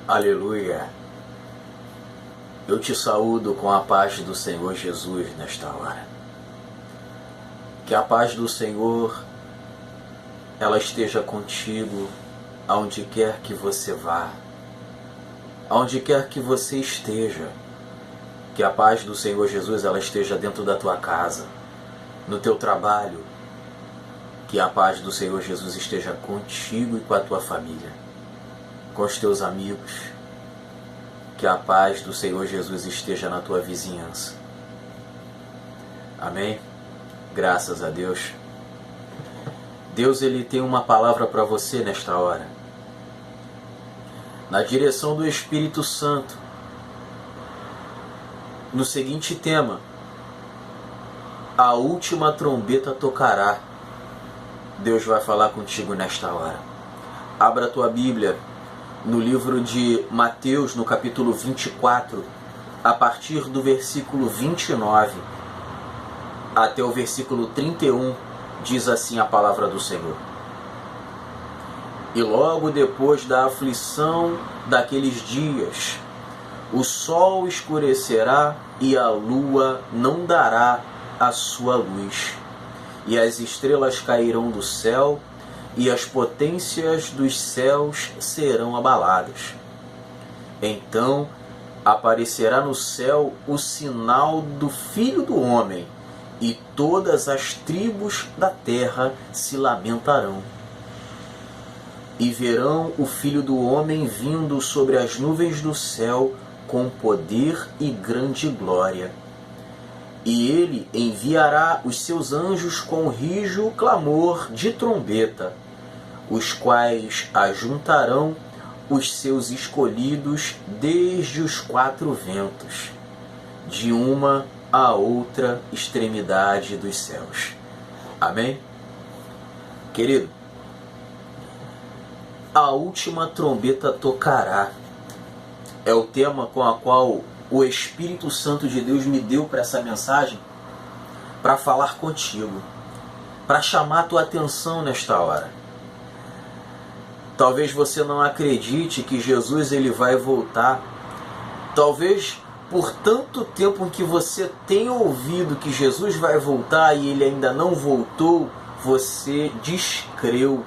Aleluia! Eu te saúdo com a paz do Senhor Jesus nesta hora. Que a paz do Senhor, ela esteja contigo aonde quer que você vá, aonde quer que você esteja. Que a paz do Senhor Jesus, ela esteja dentro da tua casa, no teu trabalho. Que a paz do Senhor Jesus esteja contigo e com a tua família, com os teus amigos. Que a paz do Senhor Jesus esteja na tua vizinhança. Amém? Graças a Deus. Deus, Ele tem uma palavra para você nesta hora. Na direção do Espírito Santo. No seguinte tema: a última trombeta tocará. Deus vai falar contigo nesta hora. Abra a tua Bíblia no livro de Mateus, no capítulo 24, a partir do versículo 29 até o versículo 31, diz assim a palavra do Senhor. E logo depois da aflição daqueles dias, o sol escurecerá e a lua não dará a sua luz, e as estrelas cairão do céu, e as potências dos céus serão abaladas. Então aparecerá no céu o sinal do Filho do Homem, e todas as tribos da terra se lamentarão. E verão o Filho do Homem vindo sobre as nuvens do céu com poder e grande glória. E ele enviará os seus anjos com rijo clamor de trombeta, os quais ajuntarão os seus escolhidos desde os quatro ventos, de uma a outra extremidade dos céus. Amém? Querido, a última trombeta tocará. É o tema com a qual o Espírito Santo de Deus me deu para essa mensagem, para falar contigo, para chamar a tua atenção nesta hora. Talvez você não acredite que Jesus ele vai voltar. Talvez por tanto tempo em que você tem ouvido que Jesus vai voltar e ele ainda não voltou, você descreu.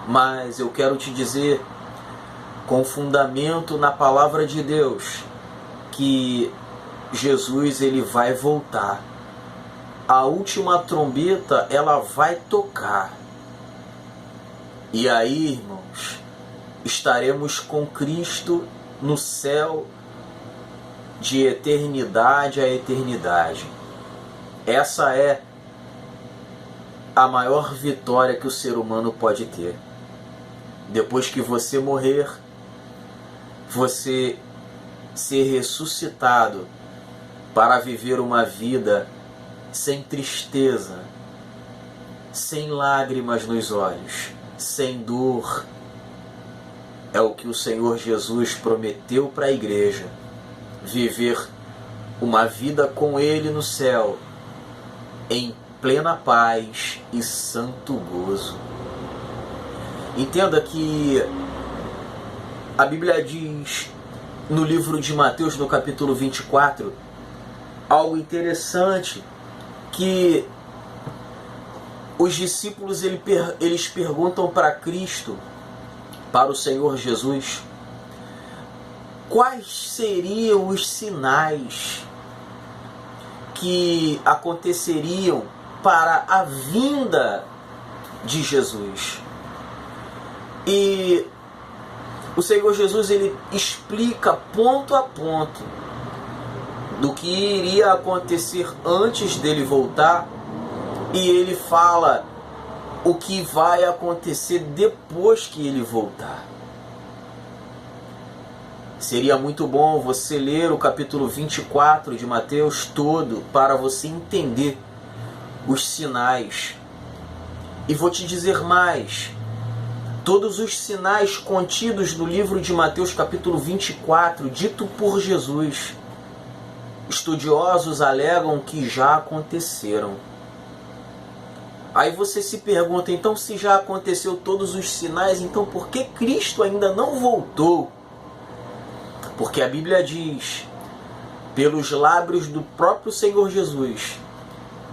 Mas eu quero te dizer, com fundamento na palavra de Deus, que Jesus ele vai voltar. A última trombeta ela vai tocar. E aí, irmãos, estaremos com Cristo no céu de eternidade a eternidade. Essa é a maior vitória que o ser humano pode ter. Depois que você morrer, você ser ressuscitado para viver uma vida sem tristeza, sem lágrimas nos olhos, sem dor. É o que o Senhor Jesus prometeu para a igreja. Viver uma vida com Ele no céu, em plena paz e santo gozo. Entenda que a Bíblia diz no livro de Mateus, no capítulo 24, algo interessante, que os discípulos eles perguntam para Cristo, para o Senhor Jesus, quais seriam os sinais que aconteceriam para a vinda de Jesus. E o Senhor Jesus ele explica ponto a ponto do que iria acontecer antes dele voltar, e ele fala o que vai acontecer depois que ele voltar. Seria muito bom você ler o capítulo 24 de Mateus todo para você entender os sinais. E vou te dizer mais. Todos os sinais contidos no livro de Mateus capítulo 24, dito por Jesus, estudiosos alegam que já aconteceram. Aí você se pergunta, então se já aconteceu todos os sinais, então por que Cristo ainda não voltou? Porque a Bíblia diz, pelos lábios do próprio Senhor Jesus,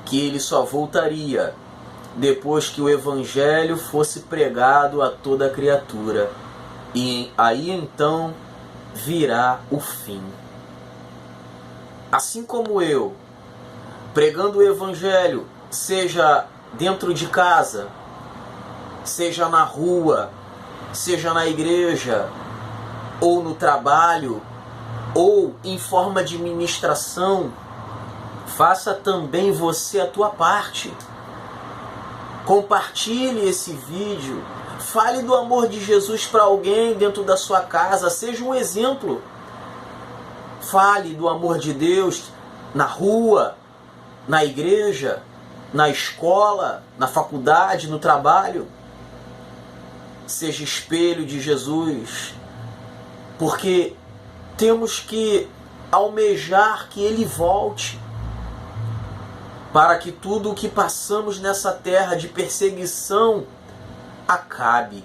que ele só voltaria depois que o Evangelho fosse pregado a toda criatura. E aí então virá o fim. Assim como eu, pregando o Evangelho, seja dentro de casa, seja na rua, seja na igreja, ou no trabalho, ou em forma de ministração, faça também você a tua parte. Compartilhe esse vídeo, fale do amor de Jesus para alguém dentro da sua casa, seja um exemplo. Fale do amor de Deus na rua, na igreja, na escola, na faculdade, no trabalho. Seja espelho de Jesus, porque temos que almejar que Ele volte, para que tudo o que passamos nessa terra de perseguição acabe.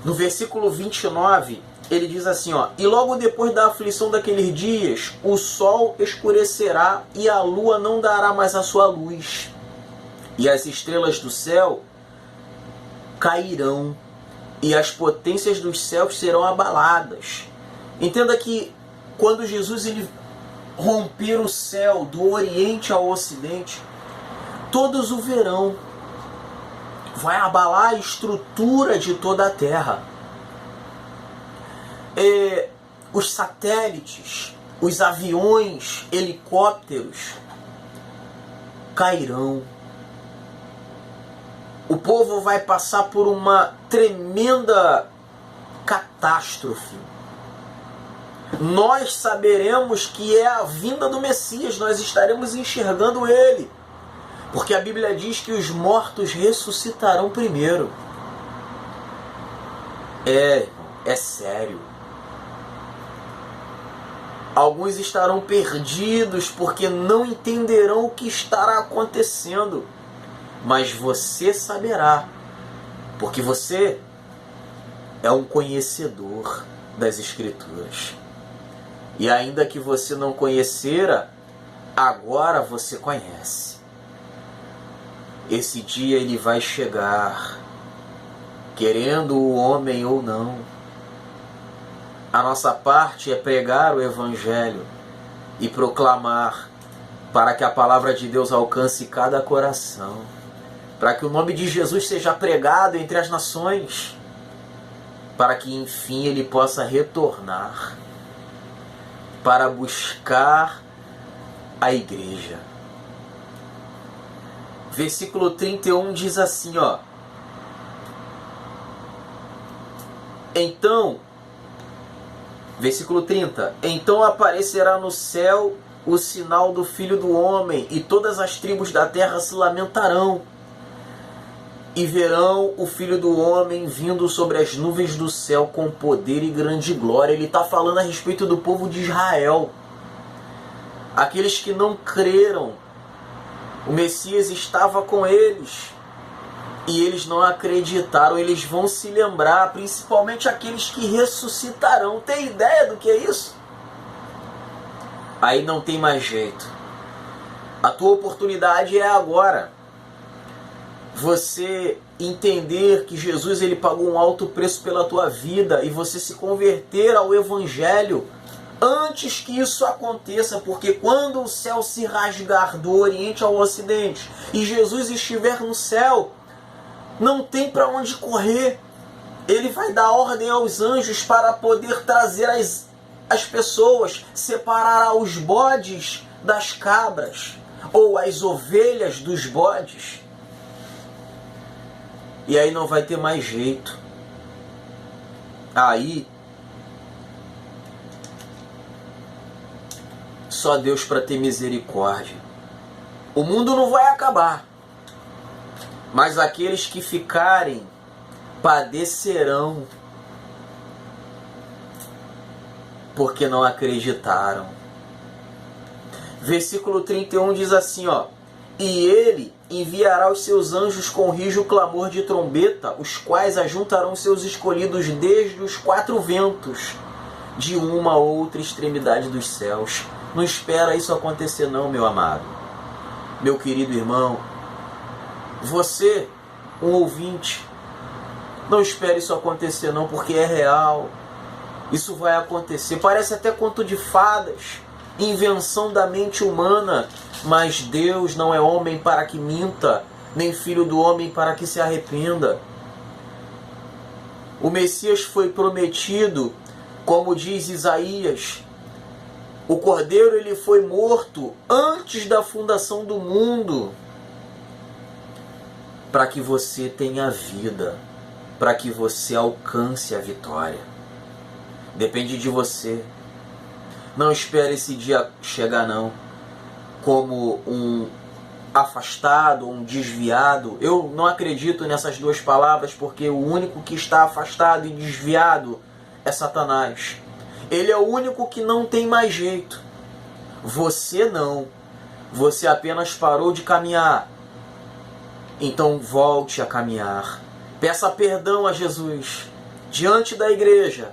No versículo 29, ele diz assim, ó: e logo depois da aflição daqueles dias, o sol escurecerá e a lua não dará mais a sua luz, e as estrelas do céu cairão, e as potências dos céus serão abaladas. Entenda que quando Jesus ele romper o céu do Oriente ao Ocidente, todos o verão. Vai abalar a estrutura de toda a Terra. Os satélites, os aviões, helicópteros cairão. O povo vai passar por uma tremenda catástrofe. Nós saberemos que é a vinda do Messias, nós estaremos enxergando Ele. Porque a Bíblia diz que os mortos ressuscitarão primeiro. É sério. Alguns estarão perdidos porque não entenderão o que estará acontecendo. Mas você saberá, porque você é um conhecedor das Escrituras. E ainda que você não conhecera, agora você conhece. Esse dia ele vai chegar, querendo o homem ou não. A nossa parte é pregar o Evangelho e proclamar, para que a palavra de Deus alcance cada coração, para que o nome de Jesus seja pregado entre as nações, para que enfim ele possa retornar para buscar a igreja. Versículo 31 diz assim, ó: então, versículo 30, então aparecerá no céu o sinal do Filho do Homem, e todas as tribos da terra se lamentarão, e verão o Filho do Homem vindo sobre as nuvens do céu com poder e grande glória. Ele está falando a respeito do povo de Israel. Aqueles que não creram, o Messias estava com eles, e eles não acreditaram. Eles vão se lembrar, principalmente aqueles que ressuscitarão. Tem ideia do que é isso? Aí não tem mais jeito. A tua oportunidade é agora. Você entender que Jesus ele pagou um alto preço pela tua vida e você se converter ao Evangelho antes que isso aconteça, porque quando o céu se rasgar do Oriente ao Ocidente e Jesus estiver no céu, não tem para onde correr. Ele vai dar ordem aos anjos para poder trazer as pessoas, separar os bodes das cabras ou as ovelhas dos bodes. E aí não vai ter mais jeito. Aí só Deus para ter misericórdia. O mundo não vai acabar, mas aqueles que ficarem padecerão, porque não acreditaram. Versículo 31 diz assim, ó: e ele enviará os seus anjos com rijo clamor de trombeta, os quais ajuntarão seus escolhidos desde os quatro ventos, de uma ou outra extremidade dos céus. Não espera isso acontecer não, meu amado. Meu querido irmão, você, um ouvinte, não espere isso acontecer não, porque é real. Isso vai acontecer. Parece até conto de fadas, invenção da mente humana, mas Deus não é homem para que minta, nem filho do homem para que se arrependa. O Messias foi prometido, como diz Isaías. O Cordeiro ele foi morto antes da fundação do mundo, para que você tenha vida, para que você alcance a vitória. Depende de você. Não espere esse dia chegar não, como um afastado, um desviado. Eu não acredito nessas duas palavras, porque o único que está afastado e desviado é Satanás. Ele é o único que não tem mais jeito. Você não. Você apenas parou de caminhar. Então volte a caminhar. Peça perdão a Jesus diante da igreja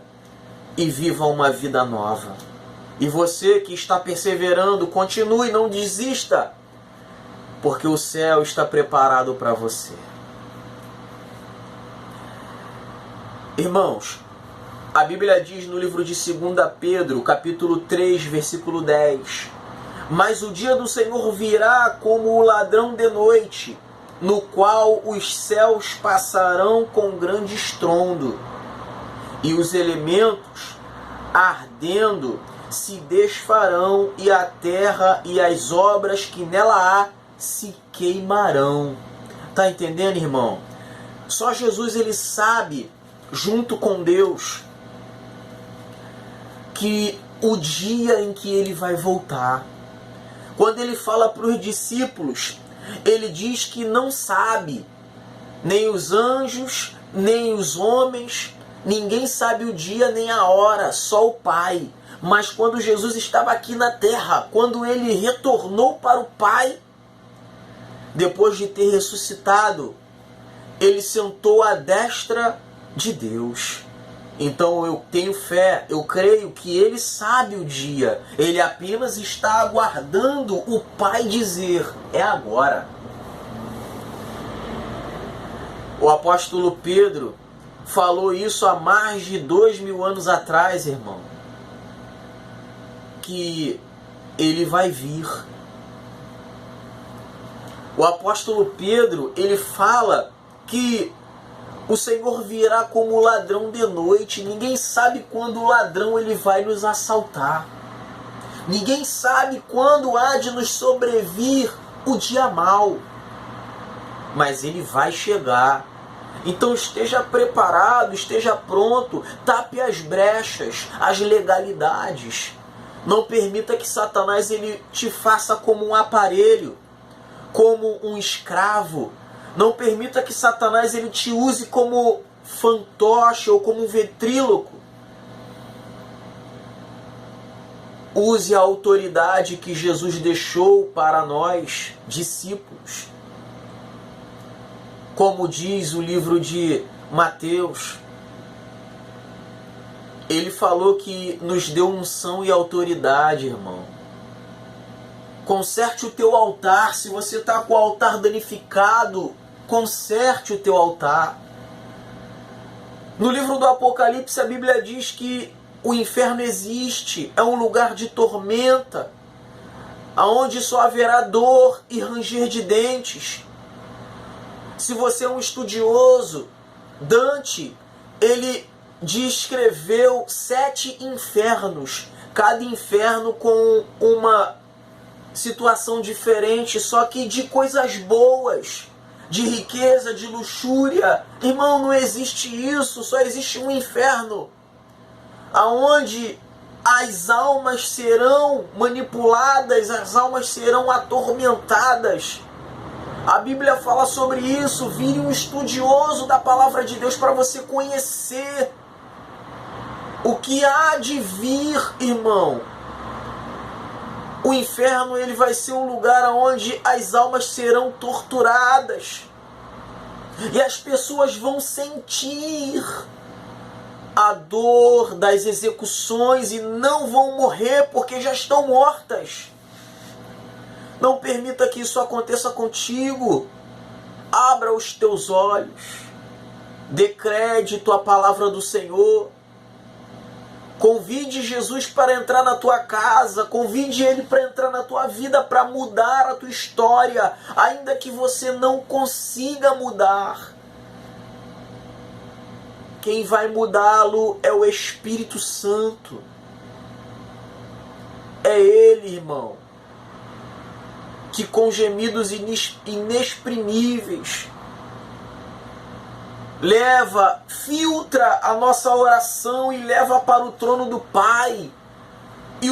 e viva uma vida nova. E você que está perseverando, continue, não desista, porque o céu está preparado para você. Irmãos, a Bíblia diz no livro de 2 Pedro, capítulo 3, versículo 10: Mas o dia do Senhor virá como o ladrão de noite, no qual os céus passarão com grande estrondo, e os elementos, ardendo, se desfarão, e a terra e as obras que nela há se queimarão. Tá entendendo, irmão? Só Jesus ele sabe, junto com Deus, que o dia em que ele vai voltar. Quando ele fala para os discípulos, ele diz que não sabe, nem os anjos, nem os homens, ninguém sabe o dia nem a hora, só o Pai. Mas quando Jesus estava aqui na terra, quando ele retornou para o Pai, depois de ter ressuscitado, ele sentou à destra de Deus. Então eu tenho fé, eu creio que ele sabe o dia. Ele apenas está aguardando o Pai dizer: é agora. O apóstolo Pedro falou isso há mais de 2000 anos atrás, irmão. Que ele vai vir. O apóstolo Pedro, ele fala que o Senhor virá como ladrão de noite. Ninguém sabe quando o ladrão ele vai nos assaltar. Ninguém sabe quando há de nos sobrevir o dia mau. Mas ele vai chegar. Então esteja preparado, esteja pronto, tape as brechas, as legalidades. Não permita que Satanás ele te faça como um aparelho, como um escravo. Não permita que Satanás ele te use como fantoche ou como um ventríloco. Use a autoridade que Jesus deixou para nós, discípulos. Como diz o livro de Mateus, ele falou que nos deu unção e autoridade, irmão. Conserte o teu altar. Se você está com o altar danificado, conserte o teu altar. No livro do Apocalipse, a Bíblia diz que o inferno existe, é um lugar de tormenta, aonde só haverá dor e ranger de dentes. Se você é um estudioso, Dante, ele descreveu 7 infernos, cada inferno com uma situação diferente, só que de coisas boas, de riqueza, de luxúria. Irmão, não existe isso, só existe um inferno, aonde as almas serão manipuladas, as almas serão atormentadas. A Bíblia fala sobre isso. Vire um estudioso da palavra de Deus para você conhecer o que há de vir, irmão. O inferno ele vai ser um lugar onde as almas serão torturadas. E as pessoas vão sentir a dor das execuções e não vão morrer porque já estão mortas. Não permita que isso aconteça contigo. Abra os teus olhos. Dê crédito à palavra do Senhor. Convide Jesus para entrar na tua casa. Convide Ele para entrar na tua vida, para mudar a tua história. Ainda que você não consiga mudar. Quem vai mudá-lo é o Espírito Santo. É Ele, irmão, que com gemidos inexprimíveis filtra a nossa oração e leva para o trono do Pai. E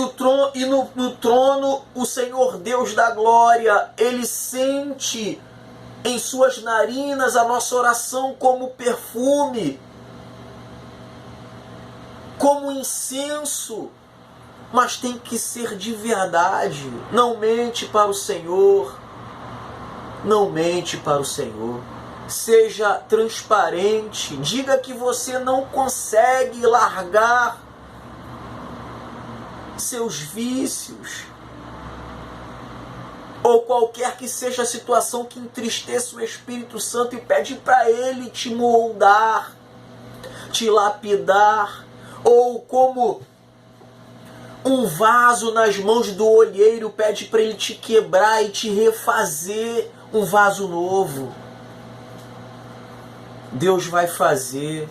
no trono o Senhor Deus da glória, Ele sente em suas narinas a nossa oração como perfume, como incenso. Mas tem que ser de verdade. Não mente para o Senhor. Não mente para o Senhor. Seja transparente. Diga que você não consegue largar seus vícios. Ou qualquer que seja a situação que entristeça o Espírito Santo, e pede para Ele te moldar, te lapidar. Ou como um vaso nas mãos do olheiro, pede para ele te quebrar e te refazer um vaso novo. Deus vai fazer.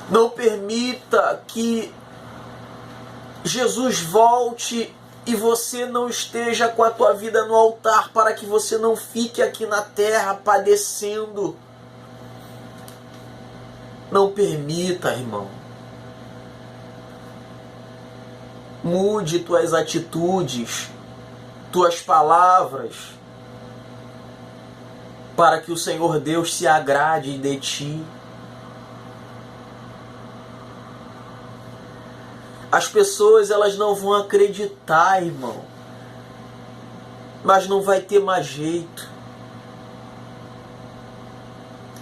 Não permita que Jesus volte e você não esteja com a tua vida no altar, para que você não fique aqui na terra padecendo. Não permita, irmão. Mude tuas atitudes, tuas palavras, para que o Senhor Deus se agrade de ti. As pessoas, elas não vão acreditar, irmão, mas não vai ter mais jeito.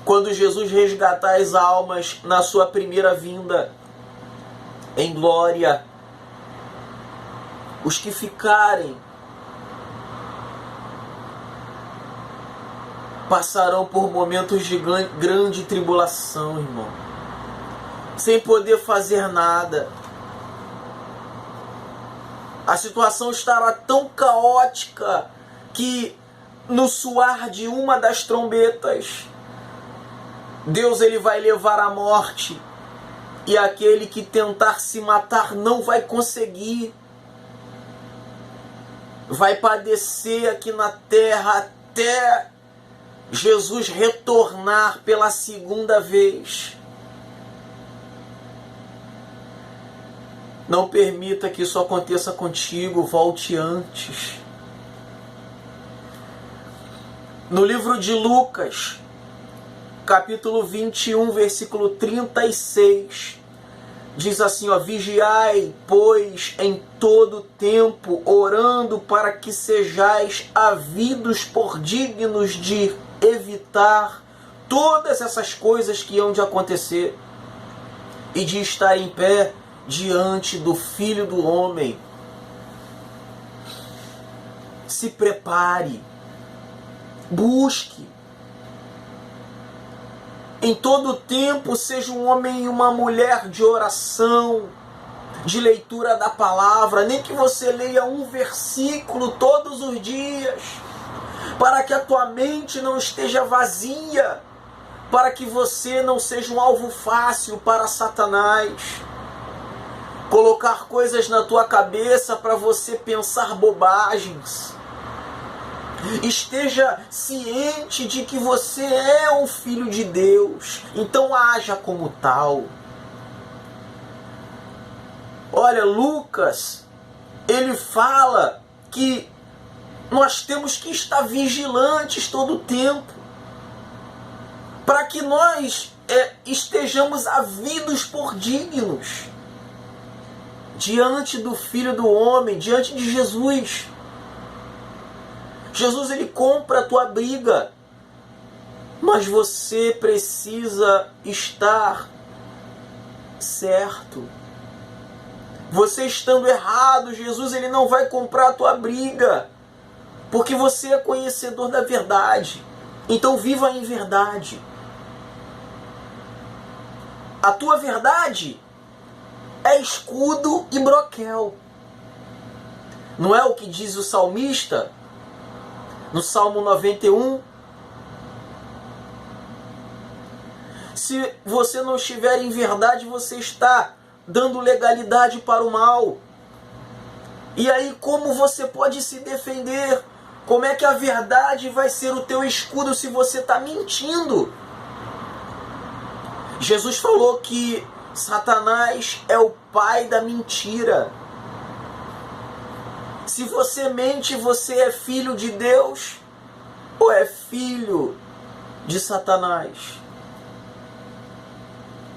Quando Jesus resgatar as almas na sua primeira vinda em glória, os que ficarem passarão por momentos de grande tribulação, irmão, sem poder fazer nada. A situação estará tão caótica que no soar de uma das trombetas, Deus, ele vai levar a morte, e aquele que tentar se matar não vai conseguir. Vai padecer aqui na terra até Jesus retornar pela segunda vez. Não permita que isso aconteça contigo, volte antes. No livro de Lucas, capítulo 21, versículo 36, diz assim, ó: vigiai, pois, em todo tempo, orando para que sejais havidos por dignos de evitar todas essas coisas que hão de acontecer e de estar em pé diante do Filho do Homem. Se prepare, busque. Em todo tempo, seja um homem e uma mulher de oração, de leitura da palavra, nem que você leia um versículo todos os dias, para que a tua mente não esteja vazia, para que você não seja um alvo fácil para Satanás colocar coisas na tua cabeça para você pensar bobagens. Esteja ciente de que você é um filho de Deus, então haja como tal. Olha, Lucas, ele fala que nós temos que estar vigilantes todo o tempo, para que nós estejamos havidos por dignos diante do Filho do Homem, diante de Jesus. Jesus, ele compra a tua briga, mas você precisa estar certo. Você estando errado, Jesus ele não vai comprar a tua briga, porque você é conhecedor da verdade. Então viva em verdade. A tua verdade é escudo e broquel. Não é o que diz o salmista no Salmo 91? Se você não estiver em verdade, você está dando legalidade para o mal. E aí, como você pode se defender? Como é que a verdade vai ser o teu escudo se você está mentindo? Jesus falou que Satanás é o pai da mentira. Se você mente, você é filho de Deus ou é filho de Satanás?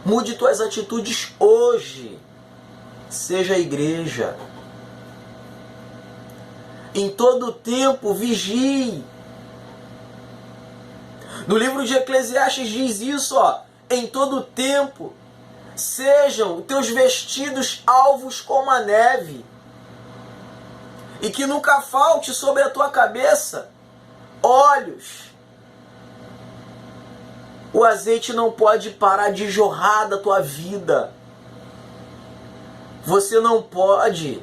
Mude tuas atitudes hoje. Seja a igreja. Em todo tempo, vigie. No livro de Eclesiastes diz isso, ó. Em todo tempo, sejam teus vestidos alvos como a neve. E que nunca falte sobre a tua cabeça olhos. O azeite não pode parar de jorrar da tua vida. Você não pode.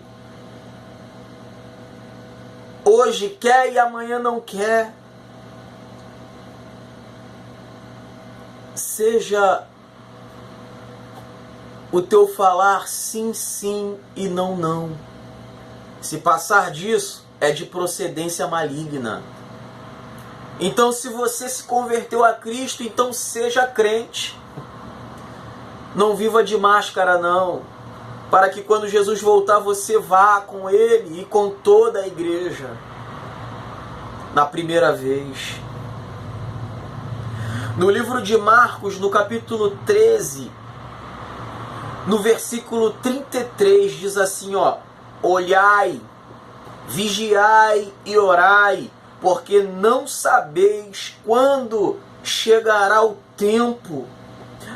Hoje quer e amanhã não quer. Seja o teu falar sim, sim e não, não. Se passar disso, é de procedência maligna. Então, se você se converteu a Cristo, então seja crente. Não viva de máscara, não. Para que quando Jesus voltar, você vá com Ele e com toda a igreja. Na primeira vez. No livro de Marcos, no capítulo 13, no versículo 33, diz assim, ó. Olhai, vigiai e orai, porque não sabeis quando chegará o tempo.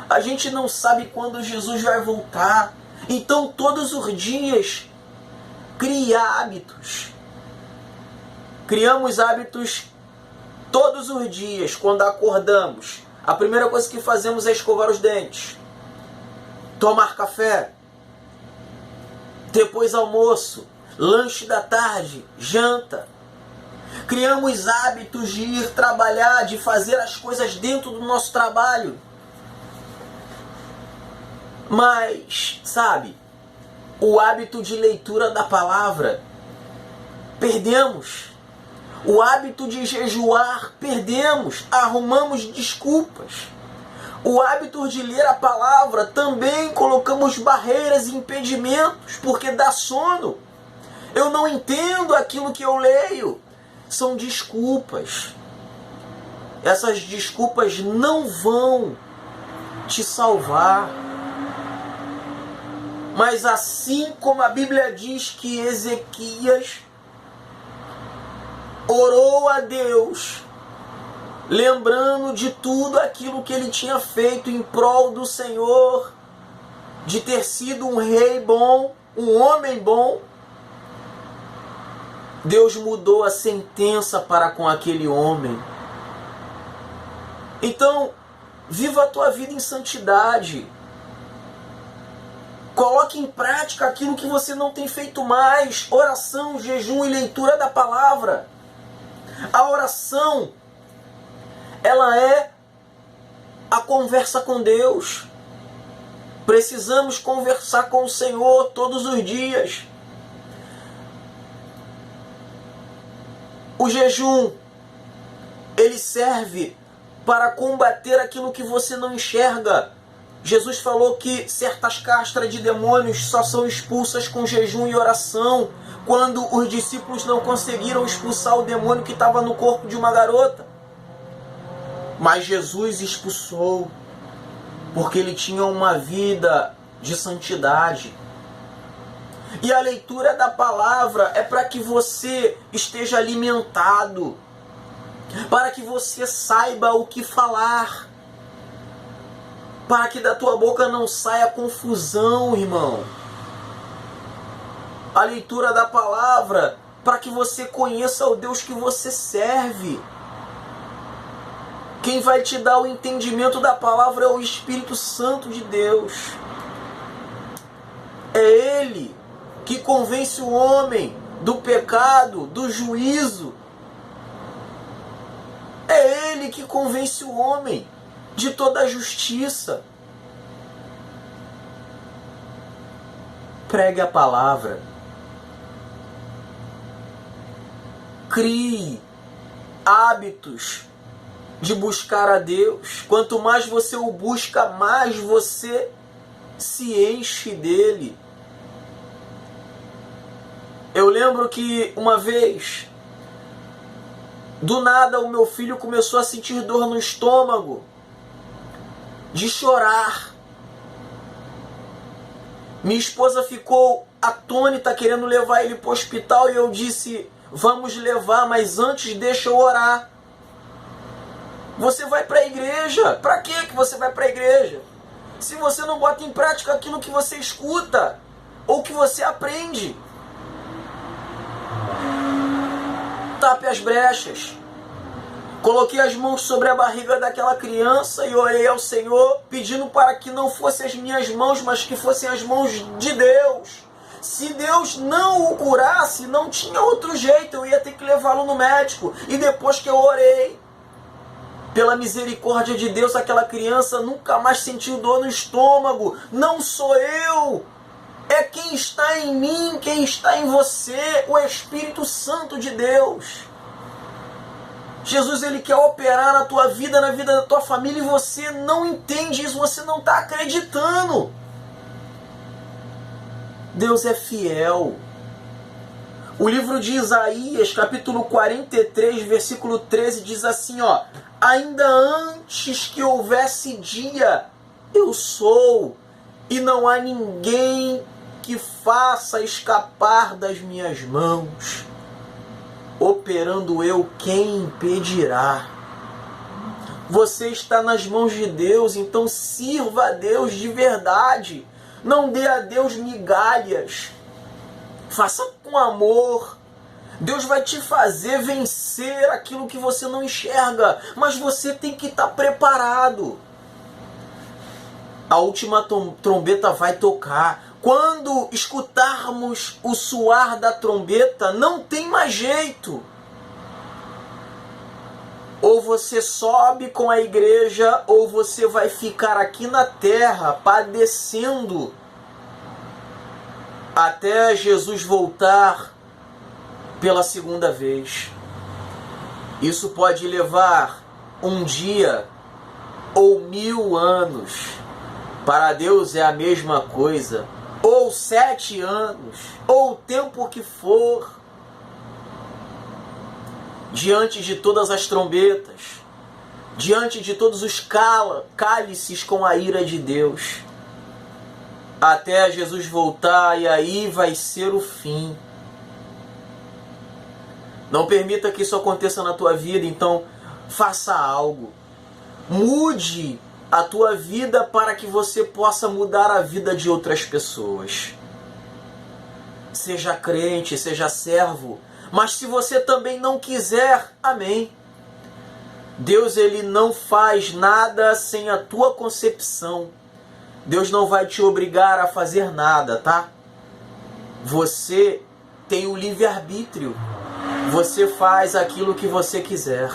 A gente não sabe quando Jesus vai voltar. Então, todos os dias, crie hábitos. Criamos hábitos todos os dias, quando acordamos. A primeira coisa que fazemos é escovar os dentes. Tomar café. Depois almoço. Lanche da tarde. Janta. Criamos hábitos de ir trabalhar, de fazer as coisas dentro do nosso trabalho. Mas, sabe, o hábito de leitura da palavra, perdemos. O hábito de jejuar, perdemos. Arrumamos desculpas. O hábito de ler a palavra, também colocamos barreiras e impedimentos, porque dá sono. Eu não entendo aquilo que eu leio. São desculpas. Essas desculpas não vão te salvar. Mas assim como a Bíblia diz que Ezequias orou a Deus, lembrando de tudo aquilo que ele tinha feito em prol do Senhor, de ter sido um rei bom, um homem bom, Deus mudou a sentença para com aquele homem. Então, viva a tua vida em santidade. Coloque em prática aquilo que você não tem feito mais. Oração, jejum e leitura da palavra. A oração, ela é a conversa com Deus. Precisamos conversar com o Senhor todos os dias. O jejum, ele serve para combater aquilo que você não enxerga. Jesus falou que certas castras de demônios só são expulsas com jejum e oração, quando os discípulos não conseguiram expulsar o demônio que estava no corpo de uma garota. Mas Jesus expulsou, porque ele tinha uma vida de santidade. E a leitura da palavra é para que você esteja alimentado, para que você saiba o que falar. para que da tua boca não saia confusão, irmão. A leitura da palavra, para que você conheça o Deus que você serve. Quem vai te dar o entendimento da palavra é o Espírito Santo de Deus. É Ele que convence o homem do pecado, do juízo. É Ele que convence o homem de toda a justiça. Pregue a palavra. Crie hábitos de buscar a Deus. Quanto mais você o busca, mais você se enche dele. Eu lembro que uma vez, do nada, o meu filho começou a sentir dor no estômago, de chorar. Minha esposa ficou atônita, querendo levar ele para o hospital, e eu disse: vamos levar, mas antes deixa eu orar. Você vai para a igreja. Para que você vai para a igreja? Se você não bota em prática aquilo que você escuta ou que você aprende. Tape as brechas. Coloquei as mãos sobre a barriga daquela criança e orei ao Senhor, pedindo para que não fossem as minhas mãos, mas que fossem as mãos de Deus. Se Deus não o curasse, não tinha outro jeito, eu ia ter que levá-lo no médico. E depois que eu orei, pela misericórdia de Deus, aquela criança nunca mais sentiu dor no estômago. Não sou eu, é quem está em mim, quem está em você, o Espírito Santo de Deus. Jesus, Ele quer operar na tua vida, na vida da tua família, e você não entende isso, você não está acreditando. Deus é fiel. O livro de Isaías, capítulo 43, versículo 13, diz assim, ó: ainda antes que houvesse dia, eu sou, e não há ninguém que faça escapar das minhas mãos. Operando eu, quem impedirá? Você está nas mãos de Deus, então sirva a Deus de verdade. Não dê a Deus migalhas. Faça com amor. Deus vai te fazer vencer aquilo que você não enxerga, mas você tem que estar preparado. A última trombeta vai tocar. Quando escutarmos o soar da trombeta, não tem mais jeito. Ou você sobe com a igreja, ou você vai ficar aqui na terra padecendo até Jesus voltar pela segunda vez. Isso pode levar um dia ou 1000 anos. Para Deus é a mesma coisa. Ou 7 anos, ou o tempo que for. Diante de todas as trombetas, diante de todos os cálices com a ira de Deus, até Jesus voltar, e aí vai ser o fim. Não permita que isso aconteça na tua vida, então faça algo. Mude a tua vida para que você possa mudar a vida de outras pessoas. Seja crente, seja servo, mas se você também não quiser, amém. Deus, Ele não faz nada sem a tua concepção. Deus não vai te obrigar a fazer nada, tá? Você tem o livre-arbítrio. Você faz aquilo que você quiser,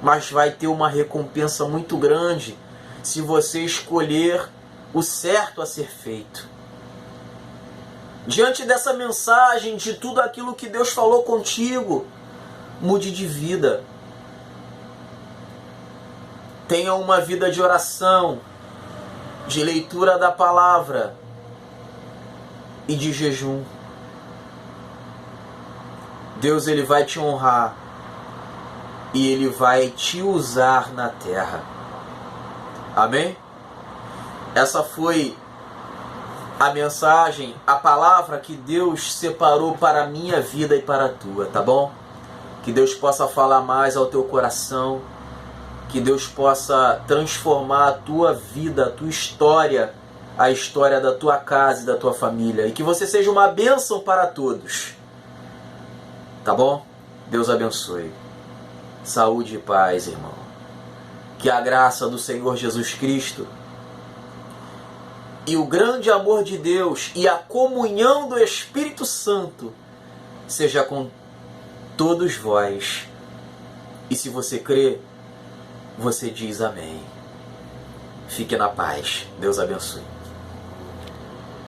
mas vai ter uma recompensa muito grande se você escolher o certo a ser feito. Diante dessa mensagem, de tudo aquilo que Deus falou contigo, mude de vida. Tenha uma vida de oração, de leitura da palavra e de jejum. Deus, Ele vai te honrar e Ele vai te usar na terra. Amém? Essa foi a mensagem, a palavra que Deus separou para a minha vida e para a tua, tá bom? Que Deus possa falar mais ao teu coração, Que Deus possa transformar a tua vida, a tua história, a história da tua casa e da tua família. E que você seja uma bênção para todos. Tá bom? Deus abençoe. Saúde e paz, irmão. Que a graça do Senhor Jesus Cristo e o grande amor de Deus e a comunhão do Espírito Santo seja com todos vós. E se você crê, você diz amém. Fique na paz. Deus abençoe.